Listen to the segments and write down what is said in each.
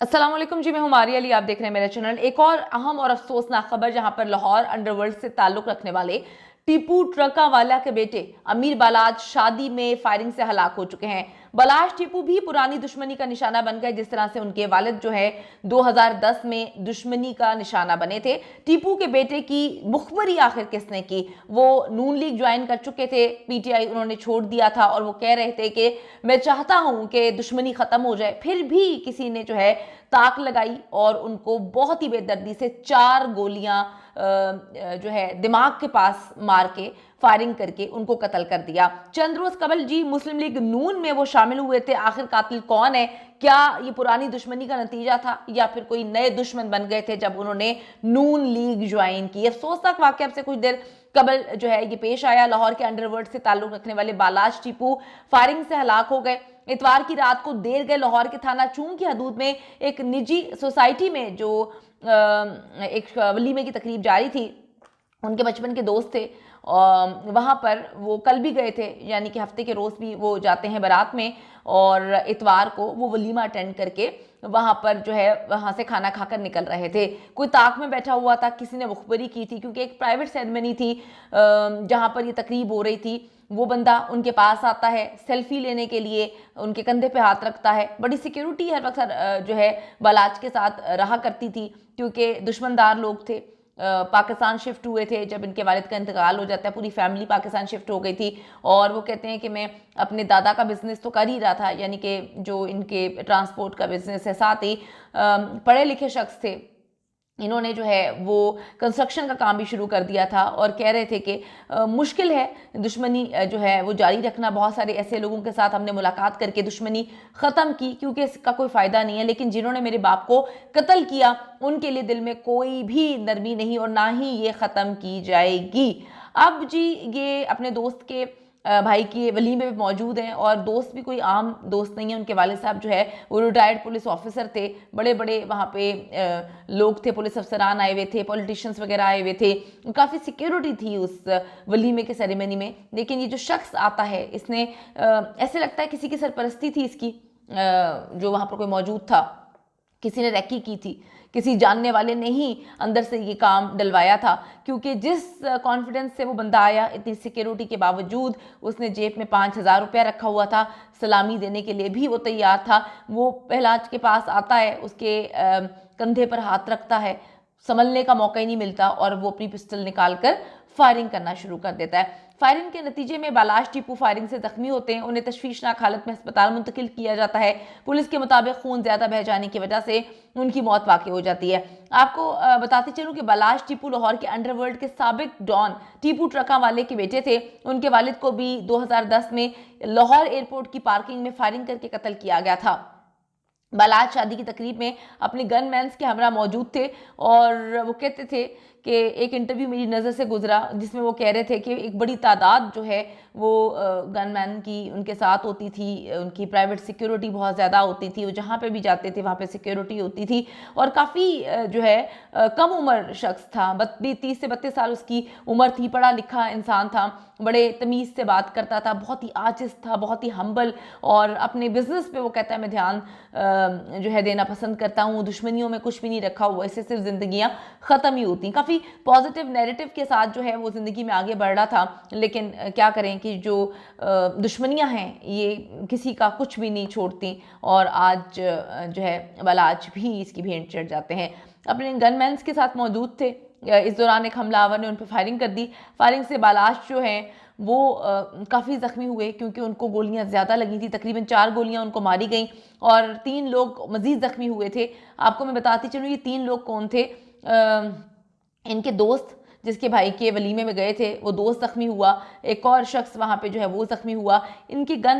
अस्सलाम वालेकुम जी, मैं हूं मारिया अली। आप देख रहे हैं मेरा चैनल। एक और अहम और अफसोसनाक खबर, जहां पर लाहौर अंडरवर्ल्ड से ताल्लुक रखने वाले टीपू ट्रका वाला के बेटे अमीर बालाज शादी में फायरिंग से हलाक हो चुके हैं। बालाज टीपू भी पुरानी दुश्मनी का निशाना बन गए, जिस तरह से उनके वालिद जो है 2010 में दुश्मनी का निशाना बने थे। टीपू के बेटे की मुखबरी आखिर किसने की? वो नून लीग ज्वाइन कर चुके थे, पीटीआई उन्होंने छोड़ दिया था और वो कह रहे थे कि मैं चाहता हूं कि दुश्मनी खत्म हो जाए। फिर भी किसी ने जो है ताक लगाई और उनको बहुत ही बेदर्दी से 4 गोलियां जो है दिमाग के पास मार के फायरिंग करके उनको कत्ल कर दिया। चंद रोज कबल जी मुस्लिम लीग नून में वो शामिल हुए थे। आखिर कातिल कौन है? क्या ये पुरानी दुश्मनी का नतीजा था या फिर कोई नए दुश्मन बन गए थे जब उन्होंने नून लीग ज्वाइन की? अफसोसनाक वाकया से कुछ देर कबल जो है ये पेश आया। लाहौर के अंडरवर्ल्ड से ताल्लुक रखने वाले बालाज टीपू फायरिंग से हलाक हो गए। इतवार की रात को देर गए लाहौर के थाना चूंग की हदूद में एक निजी सोसाइटी में जो एक वलीमे की तकरीब जारी थी, उनके बचपन के दोस्त थे, वहाँ पर वो कल भी गए थे, यानी कि हफ्ते के रोज़ भी वो जाते हैं बारात में, और इतवार को वो वलीमा अटेंड करके वहाँ पर जो है वहाँ से खाना खाकर निकल रहे थे। कोई ताक में बैठा हुआ था, किसी ने मुखबरी की थी, क्योंकि एक प्राइवेट सेरेमनी थी जहाँ पर ये तकरीब हो रही थी। वो बंदा उनके पास आता है सेल्फी लेने के लिए, उनके कंधे पे हाथ रखता है। बड़ी सिक्योरिटी हर वक्त जो है बालाज के साथ रहा करती थी, क्योंकि दुश्मनदार लोग थे। पाकिस्तान शिफ्ट हुए थे जब इनके वालिद का इंतकाल हो जाता है, पूरी फैमिली पाकिस्तान शिफ्ट हो गई थी। और वो कहते हैं कि मैं अपने दादा का बिजनेस तो कर ही रहा था, यानी कि जो इनके ट्रांसपोर्ट का बिजनेस है, साथ ही पढ़े लिखे शख्स थे। इन्होंने जो है वो कंस्ट्रक्शन का काम भी शुरू कर दिया था और कह रहे थे कि मुश्किल है दुश्मनी जो है वो जारी रखना। बहुत सारे ऐसे लोगों के साथ हमने मुलाकात करके दुश्मनी ख़त्म की, क्योंकि इसका कोई फ़ायदा नहीं है, लेकिन जिन्होंने मेरे बाप को कत्ल किया उनके लिए दिल में कोई भी नरमी नहीं और ना ही ये ख़त्म की जाएगी। अब जी ये अपने दोस्त के भाई के वलीमे में मौजूद हैं, और दोस्त भी कोई आम दोस्त नहीं है। उनके वालिद साहब जो है वो रिटायर्ड पुलिस ऑफिसर थे। बड़े बड़े वहाँ पे लोग थे, पुलिस अफसरान आए हुए थे, पॉलिटिशियंस वगैरह आए हुए थे। काफ़ी सिक्योरिटी थी उस वलीमे के सेरेमनी में। लेकिन ये जो शख्स आता है, इसने ऐसे लगता है किसी की सरपरस्ती थी इसकी, जो वहाँ पर कोई मौजूद था, किसी ने रैकी की थी, किसी जानने वाले ने ही अंदर से ये काम डलवाया था। क्योंकि जिस कॉन्फिडेंस से वो बंदा आया, इतनी सिक्योरिटी के बावजूद उसने जेब में 5,000 रुपया रखा हुआ था, सलामी देने के लिए भी वो तैयार था। वो पहलाज के पास आता है, उसके कंधे पर हाथ रखता है, संभलने का मौका ही नहीं मिलता, और वो अपनी पिस्टल निकाल कर फायरिंग करना शुरू कर देता है। फायरिंग के नतीजे में बालाज टीपू फायरिंग से जख्मी होते हैं। उन्हें तशवीशनाक हालत में अस्पताल मुंतकिल किया जाता है। पुलिस के मुताबिक खून ज्यादा बह जाने की वजह से उनकी मौत वाक़ई हो जाती है। आपको बताते चलूं कि बालाज टीपू लाहौर के अंडरवर्ल्ड के साबिक डॉन टीपू ट्रका वाले के बेटे थे। उनके वालिद को भी 2010 में लाहौर एयरपोर्ट की पार्किंग में फायरिंग करके कत्ल किया गया था। बालाज शादी की तकरीब में अपने गनमैन्स के हमरा मौजूद थे, और वो कहते थे कि एक इंटरव्यू मेरी नज़र से गुजरा जिसमें वो कह रहे थे कि एक बड़ी तादाद जो है वो गनमैन की उनके साथ होती थी, उनकी प्राइवेट सिक्योरिटी बहुत ज़्यादा होती थी, वो जहाँ पे भी जाते थे वहाँ पे सिक्योरिटी होती थी। और काफ़ी जो है कम उम्र शख्स था, 30 से 32 साल उसकी उम्र थी, पढ़ा लिखा इंसान था, बड़े तमीज़ से बात करता था, बहुत ही आजिज़ था, बहुत ही हम्बल, और अपने बिजनेस पे वो कहता है मैं ध्यान जो है देना पसंद करता हूँ, दुश्मनियों में कुछ भी नहीं रखा हुआ, इससे सिर्फ ज़िंदगियाँ ख़त्म ही होती। काफ़ी पॉजिटिव नैरेटिव के साथ जो है वो ज़िंदगी में आगे बढ़ रहा था। लेकिन क्या करें कि जो दुश्मनियाँ हैं ये किसी का कुछ भी नहीं छोड़ती, और आज जो है बालाज भी इसकी भेंट चढ़ जाते हैं। अपने गनमैन्स के साथ मौजूद थे। इस दौरान एक हमलावर ने उन पर फायरिंग कर दी। फायरिंग से बालाज जो हैं वो काफ़ी ज़ख्मी हुए, क्योंकि उनको गोलियां ज़्यादा लगी थी। तकरीबन 4 गोलियां उनको मारी गई, और 3 लोग मज़ीद ज़ख्मी हुए थे। आपको मैं बताती चलूँ ये 3 लोग कौन थे। इनके दोस्त जिसके भाई के वलीमे में गए थे वो दोस्त ज़ख्मी हुआ, एक और शख्स वहाँ पे जो है वो ज़ख्मी हुआ। इनकी गन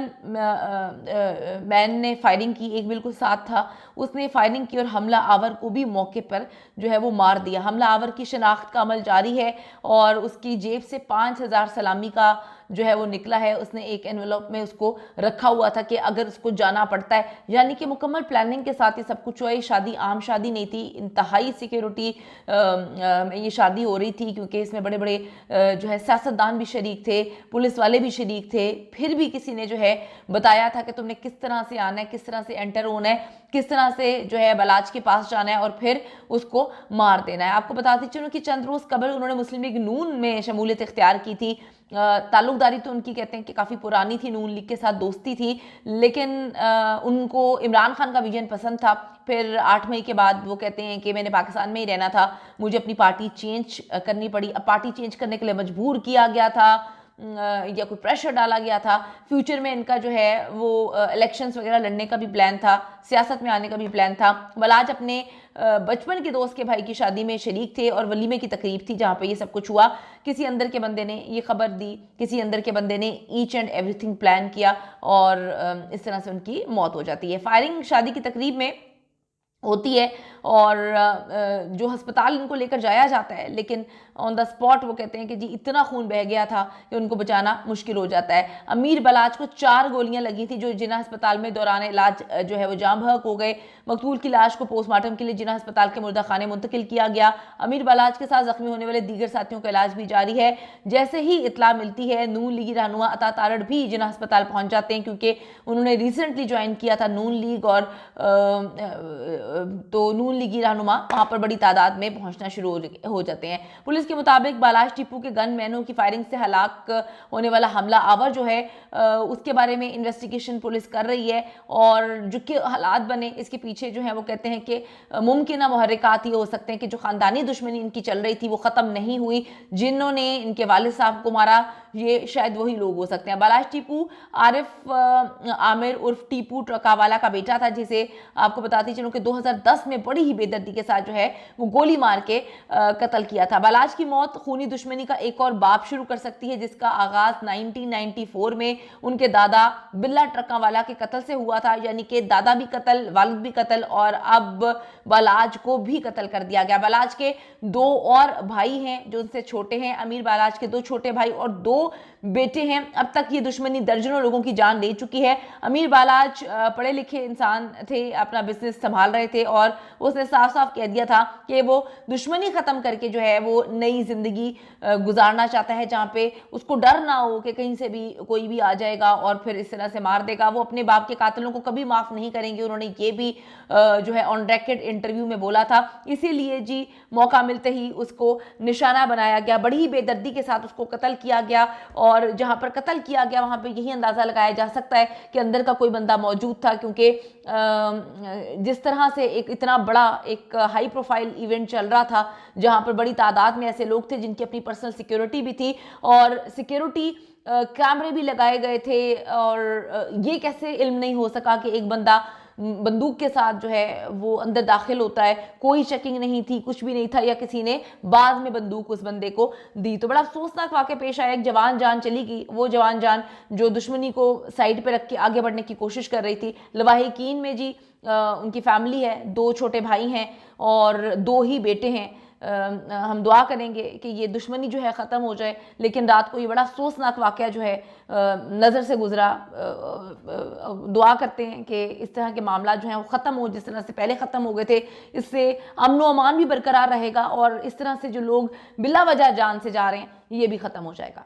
मैन ने फायरिंग की, एक बिल्कुल साथ था, उसने फायरिंग की और हमला आवर को भी मौके पर जो है वो मार दिया। हमला आवर की शनाख्त का अमल जारी है, और उसकी जेब से 5,000 सलामी का जो है वो निकला है। उसने एक एनवेलप में उसको रखा हुआ था कि अगर उसको जाना पड़ता है, यानी कि मुकम्मल प्लानिंग के साथ ये सब कुछ हुआ। ये शादी आम शादी नहीं थी, इंतहाई सिक्योरिटी ये शादी हो रही थी, क्योंकि इसमें बड़े बड़े जो है सियासतदान भी शरीक थे, पुलिस वाले भी शरीक थे। फिर भी किसी ने जो है बताया था कि तुमने किस तरह से आना है, किस तरह से एंटर होना है, किस तरह से जो है बलाज के पास जाना है और फिर उसको मार देना है। आपको बताती चलूं कि चंद रोज कबल उन्होंने मुस्लिम लीग नून में शमूलियत इख्तियार की थी। ताल्लुकदारी तो उनकी कहते हैं कि काफ़ी पुरानी थी, नून लीग के साथ दोस्ती थी, लेकिन उनको इमरान खान का विजन पसंद था। फिर 8 मई के बाद वो कहते हैं कि मैंने पाकिस्तान में ही रहना था, मुझे अपनी पार्टी चेंज करनी पड़ी। अब पार्टी चेंज करने के लिए मजबूर किया गया था या कोई प्रेशर डाला गया था। फ्यूचर में इनका जो है वो इलेक्शंस वगैरह लड़ने का भी प्लान था, सियासत में आने का भी प्लान था। बलाज अपने बचपन के दोस्त के भाई की शादी में शरीक थे और वलीमे की तकरीब थी जहाँ पे ये सब कुछ हुआ। किसी अंदर के बंदे ने ये खबर दी, किसी अंदर के बंदे ने ईच एंड एवरीथिंग प्लान किया और इस तरह से उनकी मौत हो जाती है। फायरिंग शादी की तकरीब में होती है और जो अस्पताल इनको लेकर जाया जाता है, लेकिन ऑन द स्पॉट वो कहते हैं कि जी इतना खून बह गया था कि उनको बचाना मुश्किल हो जाता है। अमीर बलाज को 4 गोलियां लगी थी, जो जिन्ना अस्पताल में दौरान इलाज जो है वो जाम बहक हो गए। मकतूल की लाश को पोस्टमार्टम के लिए जिन्ना अस्पताल के मुर्दा खाने मुंतकिल किया गया। अमीर बलाज के साथ जख्मी होने वाले दीगर साथियों का इलाज भी जारी है। जैसे ही इतला मिलती है, नून लीगी रहनुमा अता तारड़ भी जिन्ना अस्पताल पहुंच जाते हैं, क्योंकि उन्होंने रिसेंटली ज्वाइन किया था नून लीग, और तो नून लीगी रहनुमा वहां पर बड़ी तादाद में पहुंचना शुरू हो जाते हैं। पुलिस के मुताबिक बालाज टिप्पू के गन मैनों की फायरिंग से हलाक होने वाला हमला आवर जो है उसके बारे में इन्वेस्टिगेशन पुलिस कर रही है, और जो कि हालात बने इसके पीछे जो है वो कहते हैं कि मुमकिन मुहर्रिकात ये हो सकते हैं कि जो खानदानी दुश्मनी इनकी चल रही थी वो ख़त्म नहीं हुई। जिन्होंने इनके वालिद साहब को मारा ये शायद वही लोग हो सकते हैं। बालाज टिप्पू आरिफ आमिर उर्फ टीपू ट्रकावाला का बेटा था, जिसे आपको बताती चलूं कि 2010 में बड़ी ही बेदर्दी के साथ जो है वो गोली मार के कत्ल किया था। बालाज की मौत खूनी दुश्मनी का एक और बाब शुरू कर सकती है, जिसका आगाज 1994 में उनके दादा बिल्ला ट्रकावाला के कत्ल से हुआ था। यानी कि दादा भी कत्ल, वालिद भी कत्ल, और अब बालाज को भी कत्ल कर दिया गया। बालाज के 2 और भाई हैं जो उनसे छोटे हैं। अमीर बालाज के 2 छोटे भाई और 2 बेटे हैं। अब तक ये दुश्मनी दर्जनों लोगों की जान ले चुकी है। अमीर बालाज पढ़े लिखे इंसान थे, अपना बिजनेस संभाल रहे थे, और उसने साफ साफ कह दिया था कि वो दुश्मनी खत्म करके जो है वो नई जिंदगी गुजारना चाहता है, जहाँ पे उसको डर ना हो कि कहीं से भी कोई भी आ जाएगा और फिर इस तरह से मार देगा। वो अपने बाप के कातिलों को कभी माफ नहीं करेंगे। उन्होंने ये भी जो है ऑन रेकॉर्ड इंटरव्यू में बोला था। इसीलिए जी मौका मिलते ही उसको निशाना बनाया गया, बड़ी ही बेदर्दी के साथ उसको कत्ल किया गया, और जहां पर कत्ल किया गया वहां पे यही अंदाजा लगाया जा सकता है कि अंदर का कोई बंदा मौजूद था, क्योंकि जिस तरह से एक इतना बड़ा एक हाई प्रोफाइल इवेंट चल रहा था जहां पर बड़ी तादाद में ऐसे लोग थे जिनकी अपनी पर्सनल सिक्योरिटी भी थी, और सिक्योरिटी कैमरे भी लगाए गए थे, और ये कैसे इल्म नहीं हो सका कि एक बंदा बंदूक के साथ जो है वो अंदर दाखिल होता है। कोई चेकिंग नहीं थी, कुछ भी नहीं था, या किसी ने बाद में बंदूक उस बंदे को दी। तो बड़ा अफसोसनाक वाक़या पेश आया। एक जवान जान चली गई, वो जवान जान जो दुश्मनी को साइड पे रख के आगे बढ़ने की कोशिश कर रही थी। लवाहिकीन में जी उनकी फैमिली है, 2 छोटे भाई हैं और 2 ही बेटे हैं। हम दुआ करेंगे कि ये दुश्मनी जो है ख़त्म हो जाए, लेकिन रात को ये बड़ा अफसोसनाक वाक़या जो है नज़र से गुजरा। दुआ करते हैं कि इस तरह के मामला जो हैं वो ख़त्म हो, जिस तरह से पहले ख़त्म हो गए थे। इससे अमन व अमान भी बरकरार रहेगा, और इस तरह से जो लोग बिला वजह जान से जा रहे हैं ये भी ख़त्म हो जाएगा।